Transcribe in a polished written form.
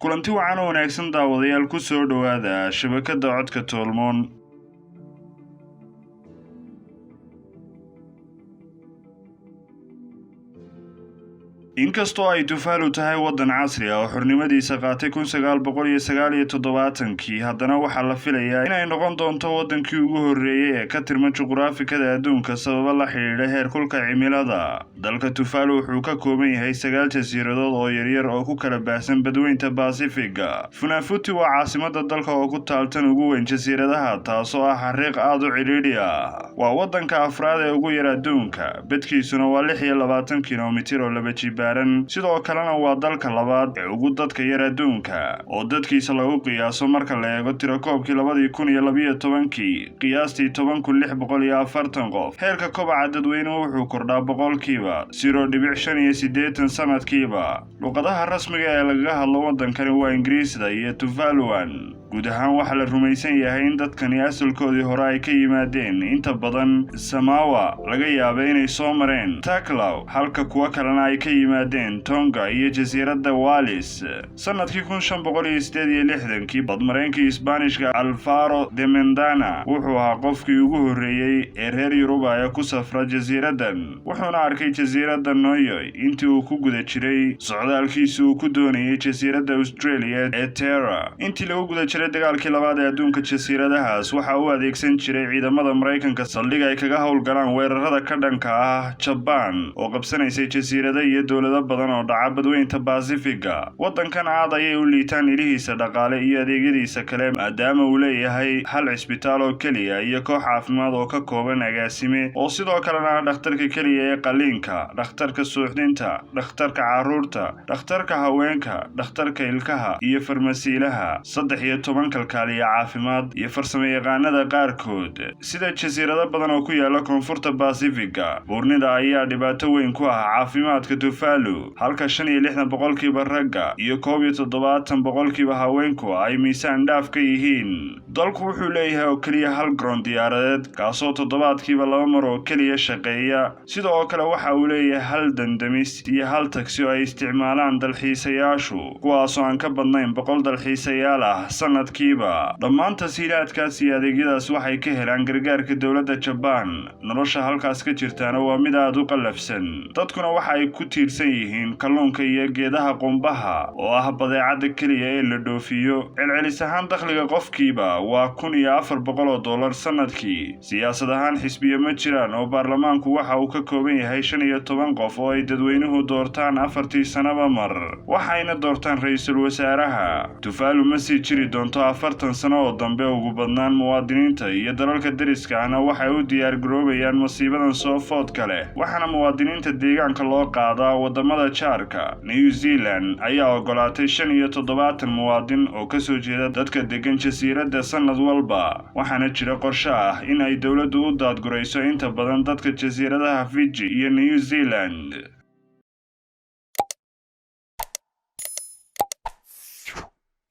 kulanti wacan oo wanaagsan daawadayaal ku soo dhawaada shabakada codka Tolmoon. inkastoo ay Tuvalu tahay wadan casri ah oo xornimadiisa qaatay 1979 haddana waxaa la filayaa inay noqon doonto wadankii ugu horeeyay ee ka tirman juqraafikada adduunka sabab la xiriira heerkulka cimilada. dalka Tuvalu wuxuu ka kooban yahay 9 jasiiradood oo yaryar oo ku kala baahsan badweynta Pacific-ga. Funafuti waa caasimada dalka oo ku taaltan ugu weyn jasiiradaha taasoo ah xariiq aad u ciriiri ah. waa wadanka afraad ee ugu yar adduunka, badkiisuna waa 26 kiiloomitir oo laba jibaar. sidoo kalena waa dalka labaad ee ugu dadka yar adduunka oo dadkiisa lagu qiyaaso marka la eego tirakoobkii 2012 qiyaastii 10,640 qof. heerka kobaca dadweynuhu wuxuu kordhaa boqolkiiba 0.85 sanadkiiba. luqadaha rasmiga ee lagaga hadlo wadankani waa Ingiriisda iyo Tuvaluan. guud ahaan waxaa la rumaysan yahay in dadkani asalkoodii hore ay ka yimaadeen inta badan Samoa, laga yaabay inay soo mareen Taklaw, halka kuwa kalena ay ka yimaadeen Tonga iyo jasiiradda Wallis. sanadkii 1568 badmareenkii Isbaanishka Alvaro de Mendana wuxuu ahaa qofkii ugu horeeyay ee reer Yurub ee ku safra jasiiraddan, wuxuuna arkay jasiiradda Niue intii uu ku guda jiray socdaalkiisa uu ku doonayay jasiiradda Australia ee Terra. intii lagu guda jiray dagaalkii labaad ee adduunka, jasiiradahaas waxa uu adeegsan jiray ciidamada Mareykanka saldhig ay kaga howlgalaan weerarada ka dhanka ah Japan oo qabsanaysay jasiirada iyo dowlado badan oo dhaca badweynta Pacific-ga. wadankan aad ayay u liitaan ilihiisa dhaqaale iyo adeegyadiisa kale maadaama uu leeyahay hal cisbitaal oo keliya iyo koox caafimaad oo ka kooban agaasime oo sidoo kalena dhakhtarka keliya ee qaliinka, dhakhtarka suuxdinta, dhakhtarka carruurta, dhakhtarka haweenka, dhakhtarka ilkaha iyo farmasiilaha, 13 kalkaaliye caafimaad iyo farsamayaqaanada qaarkood. sida jasiirado badan oo ku yaala koonfurta Pacific-ga, buurnida ayaa dhibaato weyn ku ah caafimaadka Tuvalu, halka 65% ragga iyo 17% haweenku ay miisaan dhaaf ka yihiin. dalku wuxuu leeyahay oo keliya hal garoon diyaaradeed kaasoo toddobaadkiiba 2 mar oo keliya shaqeeya. sidoo kale waxa uu leeyahay hal dandamis iyo hal taksi oo ay isticmaalaan dalxiisayaashu, kuwaasoo aan ka badnayn 100 dalxiisayaal ah sanadkiiba. dhammaan tasiilaadkaas iyo adeegyadaas waxay ka helaan gargaarka dowladda Japan. nolosha halkaas ka jirtaana waa mid aad u qallafsan, dadkuna waxa ay ku tiirsan yihiin kalluunka iyo geedaha qumbaha oo ah badeecada keliya ee la dhoofiyo. celcelis ahaan dakhliga qofkiiba waa $1,400 sanadkii. siyaasad ahaan xisbiyo ma jiraan oo baarlamaanku waxa uu ka kooban yahay 15 qof oo ay dadweynuhu doortaan 4 sanaba mar, waxayna doortaan ra'iisul wasaaraha. Tuvalu ma sii jiri doonto 40 sano oo dambe. ugu badnaan muwaadiniinta iyo dalalka deriska ahna waxay u diyaar garoobayaan masiibadan soo foodka leh, waxaana muwaadiniinta deegaanka loo qaadaa wadamada jaarka. New Zealand ayaa ogolaatay 75 muwaadin oo ka soo jeeda dadka degan jasiiradda sanad walba, waxaana jira qorshe ah in ay dowladdu u daadgurayso inta badan dadka jasiiradaha Fiji iyo New Zealand.